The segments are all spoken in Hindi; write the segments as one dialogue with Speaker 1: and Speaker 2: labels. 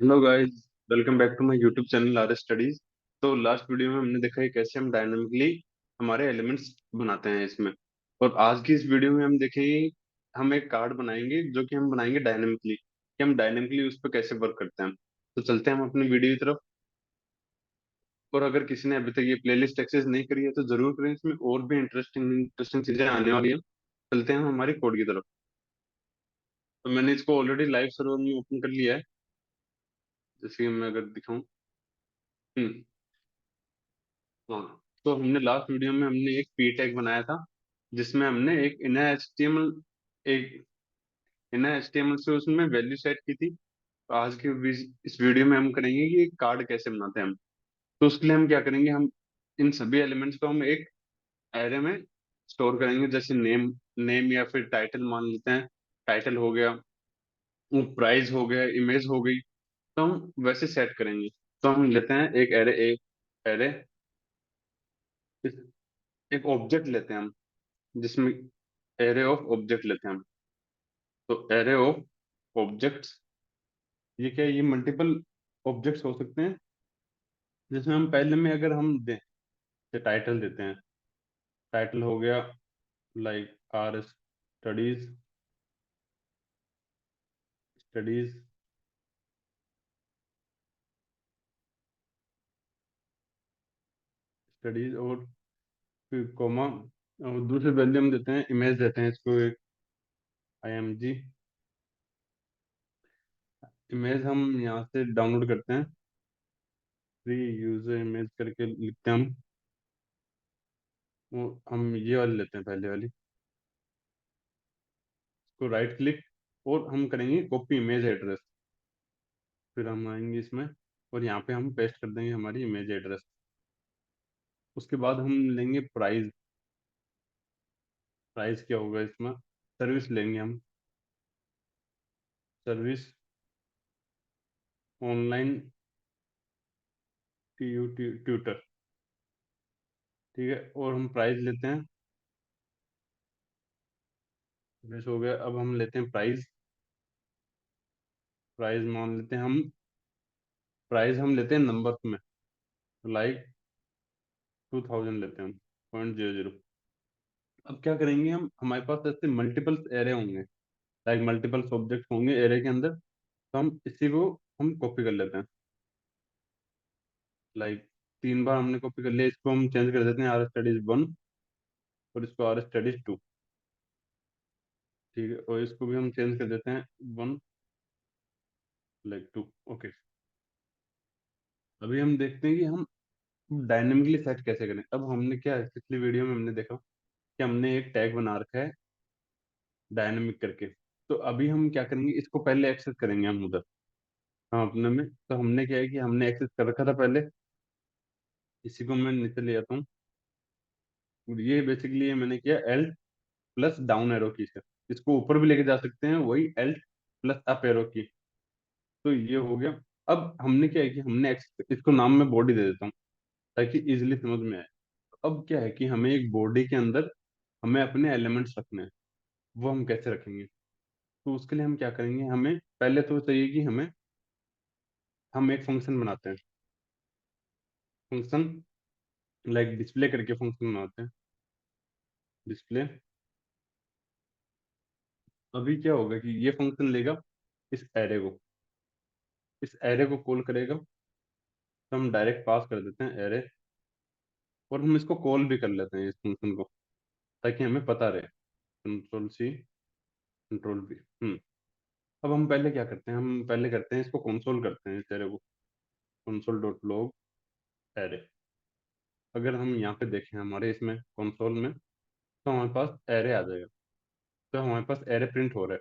Speaker 1: Hello guys. Welcome back to my YouTube channel R studies. तो लास्ट वीडियो में हमने देखा है कैसे हम डायनामिकली हमारे एलिमेंट्स बनाते हैं इसमें। और आज की इस वीडियो में हम देखेंगे, हम एक कार्ड बनाएंगे जो कि हम बनाएंगे डायनामिकली, कि हम डायनामिकली उस पर कैसे वर्क करते हैं। तो चलते हैं हम अपनी वीडियो की तरफ। और अगर किसी ने अभी तक ये प्लेलिस्ट एक्सेस नहीं करी है तो जरूर करें, इसमें और भी इंटरेस्टिंग इंटरेस्टिंग चीजें आने वाली हैं। चलते हैं हम हमारी कोड की तरफ। तो मैंने इसको ऑलरेडी लाइव सर्वर में ओपन कर लिया है, जैसे कि मैं अगर दिखाऊं। हम्म। हाँ। तो हमने लास्ट वीडियो में हमने एक पी टैग बनाया था, जिसमें हमने एक इनर एचटीएमएल एक इनर एचटीएमएल से उसमें वैल्यू सेट की थी। तो आज के इस वीडियो में हम करेंगे कि एक कार्ड कैसे बनाते हैं हम। तो उसके लिए हम क्या करेंगे, हम इन सभी एलिमेंट्स को हम एक एरे में स्टोर करेंगे। जैसे नेम नेम या फिर टाइटल मान लेते हैं। टाइटल हो गया, वो प्राइस हो गया, इमेज हो गई। तो हम वैसे सेट करेंगे। तो हम लेते हैं एक एरे, एरे एक ऑब्जेक्ट लेते हैं हम, जिसमें एरे ऑफ ऑब्जेक्ट लेते हैं हम। तो एरे ऑफ ऑब्जेक्ट्स, ये क्या है, ये मल्टीपल ऑब्जेक्ट्स हो सकते हैं। जिसमें हम पहले में अगर हम दें तो टाइटल देते हैं। टाइटल हो गया like R studies, studies studies, और फिर कॉमा, और दूसरी वैल्यू हम देते हैं, इमेज देते हैं इसको एक img इमेज। हम यहाँ से डाउनलोड करते हैं, फ्री यूजर इमेज करके लिखते हैं हम। वो हम ये वाली लेते हैं, पहले वाली। इसको राइट क्लिक और हम करेंगे कॉपी इमेज एड्रेस। फिर हम आएंगे इसमें और यहाँ पे हम पेस्ट कर देंगे हमारी इमेज एड्रेस। उसके बाद हम लेंगे प्राइस। प्राइस क्या होगा इसमें, सर्विस लेंगे हम। सर्विस ऑनलाइन ट्यूटर, ठीक है। और हम प्राइस लेते हैं, सर्विस हो गया। अब हम लेते हैं प्राइस। प्राइस मान लेते हैं हम, प्राइस हम लेते हैं नंबर्स में, लाइक 2000 लेते हैं हम, 0.00। अब क्या करेंगे हम, हमारे पास ऐसे मल्टीपल एरे होंगे, लाइक मल्टीपल ऑब्जेक्ट होंगे एरे के अंदर। तो हम इसी को हम कॉपी कर लेते हैं। लाइक 3 बार हमने कॉपी कर लिया, इसको हम चेंज कर देते हैं आर स्टडीज 1 और इसको आर स्टडीज 2, ठीक है। और इसको भी हम चेंज कर देते हैं 1, लाइक 2, ओके। अभी हम देखते हैं कि हम डायनेमिकली सेट कैसे करें। अब हमने क्या है, पिछली वीडियो में हमने देखा कि हमने एक टैग बना रखा है डायनेमिक करके। तो अभी हम क्या करेंगे, इसको पहले एक्सेस करेंगे हम उधर, हम अपने में। तो हमने क्या है कि हमने एक्सेस कर रखा था पहले। इसी को मैं नीचे ले आता हूँ। ये बेसिकली ये मैंने किया एल्ट प्लस डाउन एरो की से। इसको ऊपर भी लेके जा सकते हैं, वही एल्ट प्लस अप एरो की। तो ये हो गया। अब हमने क्या है कि हमने इसको नाम में बॉडी दे देता हूँ, ताकि इजिली समझ में आए। अब क्या है कि हमें एक बॉडी के अंदर हमें अपने एलिमेंट्स रखने हैं। वो हम कैसे रखेंगे, तो उसके लिए हम क्या करेंगे, हमें पहले तो चाहिए कि हम एक फंक्शन बनाते हैं। फंक्शन लाइक डिस्प्ले करके फंक्शन बनाते हैं, डिस्प्ले। अभी क्या होगा कि ये फंक्शन लेगा इस एरे को कॉल करेगा। तो हम डायरेक्ट पास कर देते हैं एरे, और हम इसको कॉल भी कर लेते हैं इस फंक्शन को, ताकि हमें पता रहे। Control C, control V. अब हम पहले क्या करते हैं, हम पहले करते हैं इसको कंसोल करते हैं इस एरे को। Console dot log array. अगर हम यहाँ पे देखें हमारे इसमें कंसोल में, तो हमारे पास एरे आ जाएगा। तो हमारे पास एरे प्रिंट हो रहा है।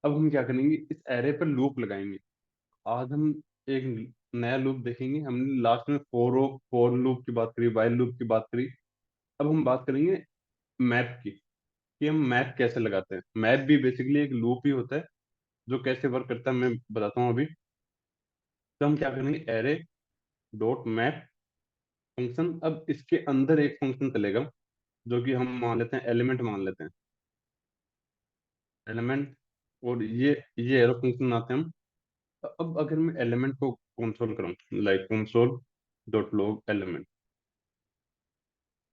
Speaker 1: अब हम क्या करेंगे, इस एरे पर लूप लगाएंगे। आज हम एक नया लूप देखेंगे। हमने लास्ट में फोर लूप की बात करी, वाइल लूप की बात करी। अब हम बात करेंगे मैप की, कि हम मैप कैसे लगाते हैं। मैप भी बेसिकली एक लूप ही होता है। जो कैसे वर्क करता है मैं बताता हूँ अभी। तो हम क्या करेंगे, एरे डॉट मैप फंक्शन। अब इसके अंदर एक फंक्शन चलेगा, जो कि हम मान लेते हैं एलिमेंट मान लेते हैं, एलिमेंट। और ये एरो फंक्शन आते हैं हम। अब अगर मैं एलिमेंट को कंसोल करूँ, like console dot log element,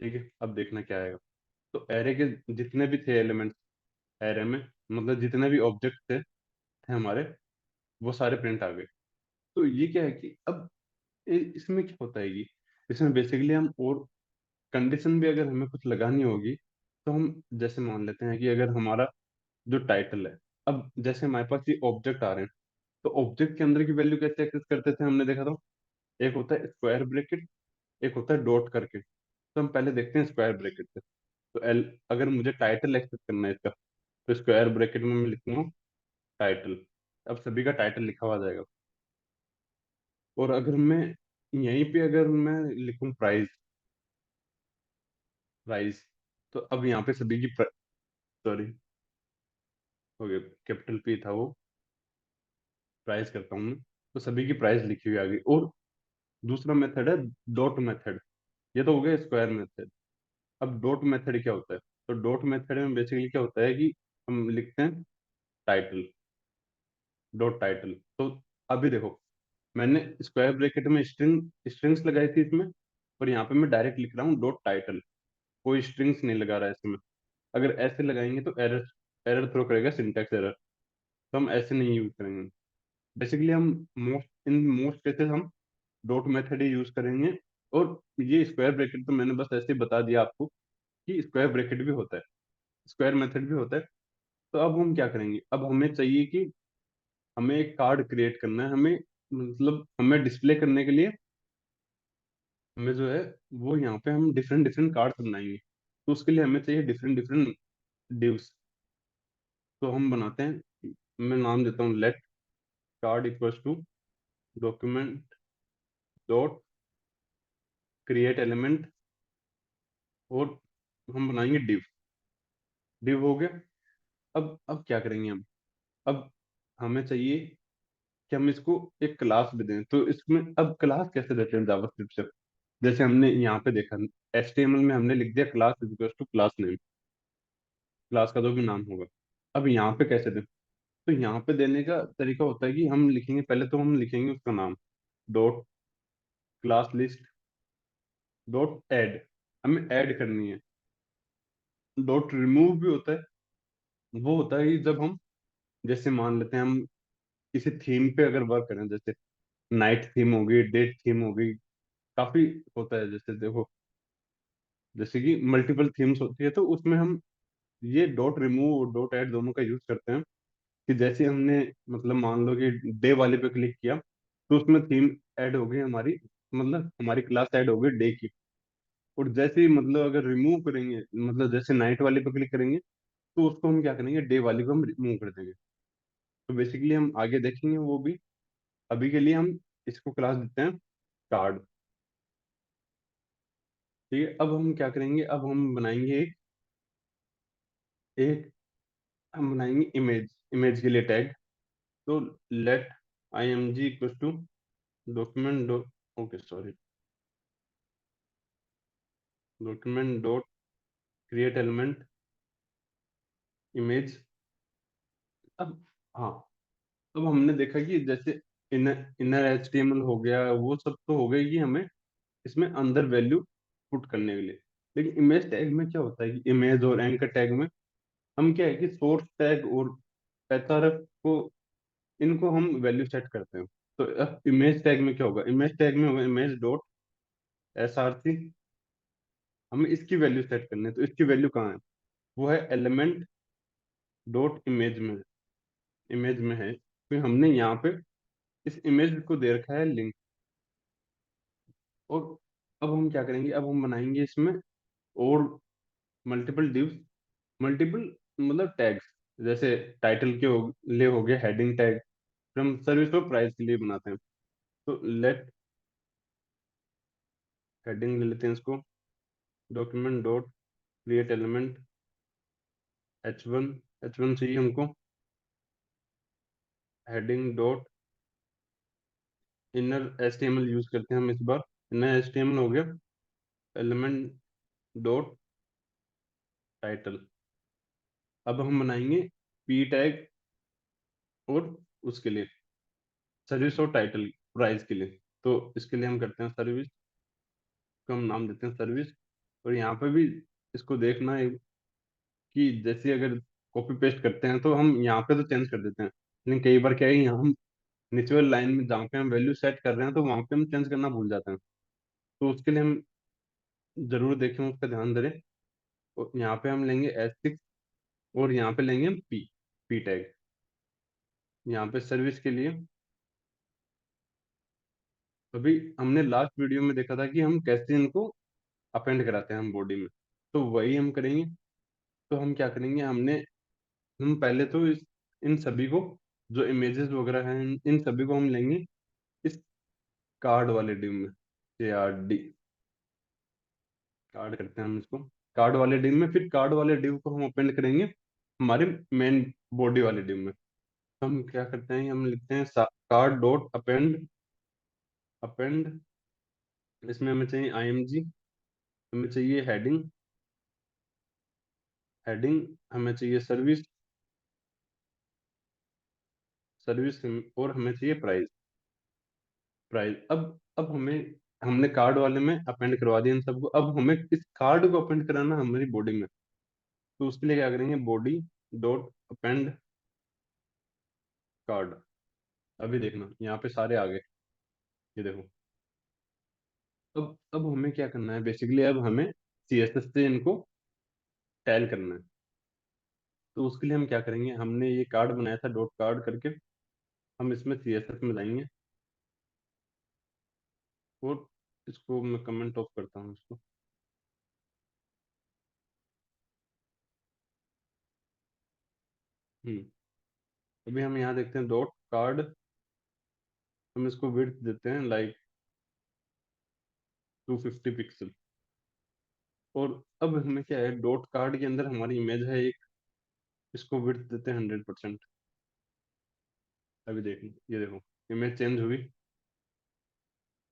Speaker 1: ठीक है, अब देखना क्या आएगा। तो एरे के जितने भी थे एलिमेंट्स एरे में, मतलब जितने भी ऑब्जेक्ट थे हमारे, वो सारे प्रिंट आ गए। तो ये क्या है कि अब इसमें क्या होता है कि इसमें बेसिकली हम और कंडीशन भी अगर हमें कुछ लगानी होगी, तो हम जैसे मान लेते हैं कि अगर हमारा जो टाइटल है, अब जैसे हमारे पास ये ऑब्जेक्ट आ रहे हैं, तो ऑब्जेक्ट के अंदर की वैल्यू कैसे एक्सेस करते थे हमने देखा था। एक होता है स्क्वायर ब्रैकेट, एक होता है डॉट करके। तो हम पहले देखते हैं स्क्वायर ब्रैकेट से। तो एल, अगर मुझे टाइटल एक्सेस करना है इसका, तो स्क्वायर ब्रैकेट में मैं लिखूंगा टाइटल। अब सभी का टाइटल लिखा हुआ आ जाएगा। और अगर मैं यहीं पे अगर मैं लिखूं प्राइस, प्राइस, तो अब यहाँ पे सभी की, सॉरी हो गया, कैपिटल पी था वो, प्राइस करता हूँ मैं, तो सभी की प्राइस लिखी हुई आ गई। और दूसरा मेथड है डॉट मेथड। ये तो हो गया स्क्वायर मेथड। अब डॉट मेथड क्या होता है? तो डॉट मेथड में बेसिकली क्या होता है कि हम लिखते हैं टाइटल, डॉट टाइटल। तो अभी देखो, मैंने स्क्वायर ब्रैकेट में स्ट्रिंग्स लगाई थी इसमें, और यहाँ पे मैं डायरेक्ट लिख रहा हूँ डॉट टाइटल, कोई स्ट्रिंग्स नहीं लगा रहा है इसमें। अगर ऐसे लगाएंगे तो एरर एरर थ्रो करेगा, सिंटैक्स एरर। तो हम ऐसे नहीं यूज करेंगे। बेसिकली हम इन मोस्ट केसेस हम डॉट मेथड ही यूज करेंगे। और ये स्क्वायर ब्रैकेट तो मैंने बस ऐसे ही बता दिया आपको कि स्क्वायर ब्रैकेट भी होता है, स्क्वायर मेथड भी होता है। तो अब हम क्या करेंगे, अब हमें चाहिए कि हमें एक कार्ड क्रिएट करना है, हमें मतलब हमें डिस्प्ले करने के लिए हमें जो है वो यहाँ पे हम डिफरेंट डिफरेंट कार्ड्स बनाएंगे। तो उसके लिए हमें चाहिए डिफरेंट डिफरेंट डिव्स। तो हम बनाते हैं, मैं नाम देता हूँ let card equals to document dot create element, और हम बनाएंगे डिव। डिव हो गया। अब क्या करेंगे हम, अब हमें चाहिए कि हम इसको एक क्लास भी दें। तो इसमें अब क्लास कैसे देते हैं जावास्क्रिप्ट से? जैसे हमने यहाँ पे देखा, HTML में हमने लिख दिया class is equal to class name, class का जो भी नाम होगा। अब यहाँ पे कैसे दें? तो यहाँ पे देने का तरीका होता है कि हम लिखेंगे, पहले तो हम लिखेंगे उसका नाम, dot class list dot add, हमें ऐड करनी है। डॉट रिमूव भी होता है। वो होता है कि जब हम, जैसे मान लेते हैं हम किसी थीम पे अगर वर्क करें, जैसे नाइट थीम होगी, डेट थीम होगी, काफी होता है। जैसे देखो, जैसे कि मल्टीपल थीम्स होती है, तो उसमें हम ये डॉट रिमूव और डॉट ऐड दोनों का यूज करते हैं। कि जैसे हमने, मतलब मान लो कि डे वाले पे क्लिक किया, तो उसमें थीम ऐड हो गई हमारी, मतलब हमारी क्लास ऐड हो गई डे की। और जैसे ही मतलब अगर रिमूव करेंगे, मतलब जैसे नाइट वाले पे क्लिक करेंगे, तो उसको हम क्या करेंगे, डे वाले को हम रिमूव कर देंगे। तो बेसिकली हम आगे देखेंगे वो भी। अभी के लिए हम इसको क्लास देते हैं कार्ड। ठीक है, अब हम क्या करेंगे, अब हम बनाएंगे एक हम बनाएंगे इमेज, इमेज के लिए टैग। तो let I M G equal to document dot, okay sorry, document dot create element image. अब हाँ, अब हमने देखा कि जैसे इनर HTML हो गया, वो सब तो हो गई कि हमें इसमें अंदर वैल्यू पुट करने के लिए। लेकिन इमेज टैग में क्या होता है कि इमेज और एंकर टैग में हम क्या है कि सोर्स टैग और पेथरफ को, इनको हम वैल्यू सेट करते हैं। तो अब इमेज टैग में क्या होगा, इमेज टैग में होगा इमेज डॉट SRC, हमें इसकी वैल्यू सेट करनी है। तो इसकी वैल्यू कहाँ है? वो है एलिमेंट डॉट इमेज में, इमेज में है। फिर हमने यहाँ पे इस इमेज को दे रखा है लिंक। और अब हम क्या करेंगे, अब हम बनाएंगे इसमें और मल्टीपल डिव्स, मल्टीपल मतलब टैग्स। जैसे टाइटल के लिए हो गया हेडिंग टैग, फिर हम सर्विस और प्राइस के लिए बनाते हैं। तो लेट हेडिंग ले लेते हैं इसको, document dot create element H1, H1 चाहिए हमको, heading dot inner HTML use करते हैं हम इस बार। इनर HTML हो गया एलिमेंट डॉट टाइटल। अब हम बनाएंगे पी टैग और उसके लिए, सर्विस और टाइटल प्राइस के लिए। तो इसके लिए हम करते हैं सर्विस, को हम नाम देते हैं सर्विस। और यहाँ पे भी इसको देखना है कि जैसे अगर कॉपी पेस्ट करते हैं तो हम यहाँ पे तो चेंज कर देते हैं, लेकिन कई बार क्या है, यहाँ हम निचले लाइन में जहाँ पे हम वैल्यू सेट कर रहे हैं तो वहाँ पे हम चेंज करना भूल जाते हैं। तो उसके लिए हम जरूर देखें, उसका ध्यान दें। और यहाँ पे हम लेंगे S6 और यहाँ पे लेंगे हम पी पी टैग। यहाँ पे सर्विस के लिए अभी हमने लास्ट वीडियो में देखा था कि हम कैसे इनको अपेंड कराते हैं हम बॉडी में, तो वही हम करेंगे। तो हम क्या करेंगे, हम पहले तो इन सभी को, जो इमेजेस वगैरह हैं, इन सभी को हम लेंगे इस कार्ड वाले डिव में। ARD कार्ड करते हैं हम इसको, कार्ड वाले डिव में। फिर कार्ड वाले डिव को हम अपेंड करेंगे हमारे मेन बॉडी वाले डिव में। हम क्या करते हैं, हम लिखते हैं कार्ड डॉट अपेंड अपेंड। इसमें हमें चाहिए IMG, हमें चाहिए हेडिंग हमें चाहिए सर्विस और हमें चाहिए प्राइस। अब हमने कार्ड वाले में अपेंड करवा दिया इन सबको, अब हमें इस कार्ड को अपेंड कराना है हमारी बॉडी में। तो उसके लिए क्या करेंगे, बॉडी डॉट अपेंड कार्ड। अभी देखना यहाँ पे सारे आ गए, ये देखो। अब हमें क्या करना है, बेसिकली अब हमें CSS से इनको टैल करना है। तो उसके लिए हम क्या करेंगे, हमने ये कार्ड बनाया था डॉट कार्ड करके, हम इसमें CSS में जाएंगे और इसको मैं कमेंट ऑफ करता हूँ इसको। हम्म अभी हम यहाँ देखते हैं डॉट कार्ड, हम इसको विड्थ देते हैं लाइक 250 पिक्सल। और अब हमें क्या है, डॉट कार्ड के अंदर हमारी इमेज है एक, इसको विड्थ देते हैं 100%। अभी देखो, ये देखो इमेज चेंज हुई।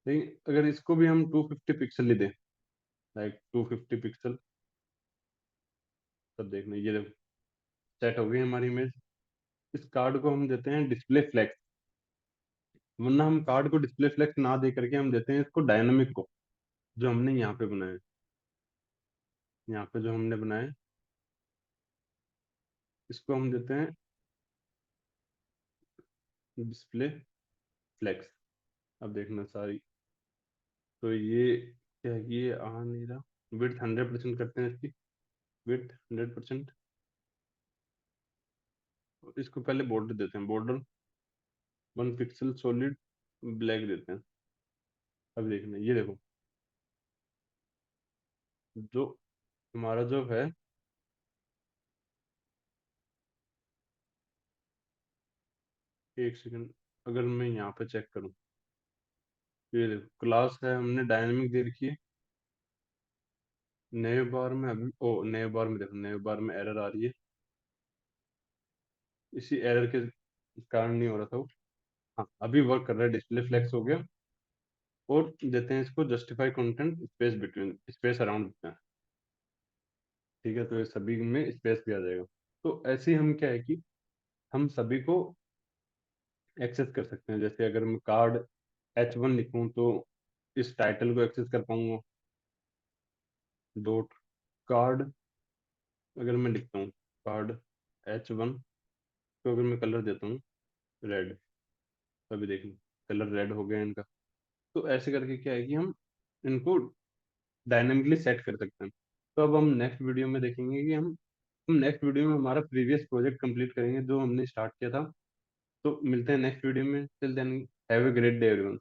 Speaker 1: लेकिन अगर इसको भी हम 250 पिक्सल ही दें, लाइक 250 पिक्सल, तब देखना ये देखो सेट हो गई हमारी इमेज। इस कार्ड को हम देते हैं डिस्प्ले फ्लेक्स, वरना हम कार्ड को डिस्प्ले फ्लेक्स ना दे करके हम देते हैं इसको डायनामिक को, जो हमने यहाँ पे बनाया है। यहाँ पे जो हमने बनाया है इसको हम देते हैं डिस्प्ले फ्लेक्स। अब देखना सारी, तो ये क्या है कि ये आ नहीं रहा। विड्थ 100% करते हैं इसकी, विड्थ 100%। इसको पहले बॉर्डर देते हैं, बॉर्डर 1 पिक्सल सॉलिड ब्लैक देते हैं। अब देखना ये देखो, जो हमारा जो है, एक सेकंड, अगर मैं यहाँ पे चेक करूँ, ये देखो क्लास है हमने डायनेमिक दे रखी है। नए बार में अभी नए बार में देखो, नए बार में एरर आ रही है, इसी एरर के कारण नहीं हो रहा था वो। हाँ अभी वर्क कर रहा है, डिस्प्ले फ्लेक्स हो गया। और देते हैं इसको justify content space between, space around देते हैं। ठीक है, तो ये सभी में स्पेस भी आ जाएगा। तो ऐसे ही हम क्या है कि हम सभी को एक्सेस कर सकते हैं। जैसे अगर मैं कार्ड H1 लिखूं तो इस टाइटल को एक्सेस कर पाऊंगा, डॉट कार्ड। अगर मैं लिखता हूँ कार्ड H1, तो अगर मैं कलर देता हूँ रेड, अभी देखिए कलर रेड हो गया इनका। तो ऐसे करके क्या है कि हम इनको डायनेमिकली सेट कर सकते हैं। तो अब हम नेक्स्ट वीडियो में देखेंगे कि हम नेक्स्ट वीडियो में हमारा प्रीवियस प्रोजेक्ट कंप्लीट करेंगे जो हमने स्टार्ट किया था। तो मिलते हैं नेक्स्ट वीडियो में, till then have a great day everyone.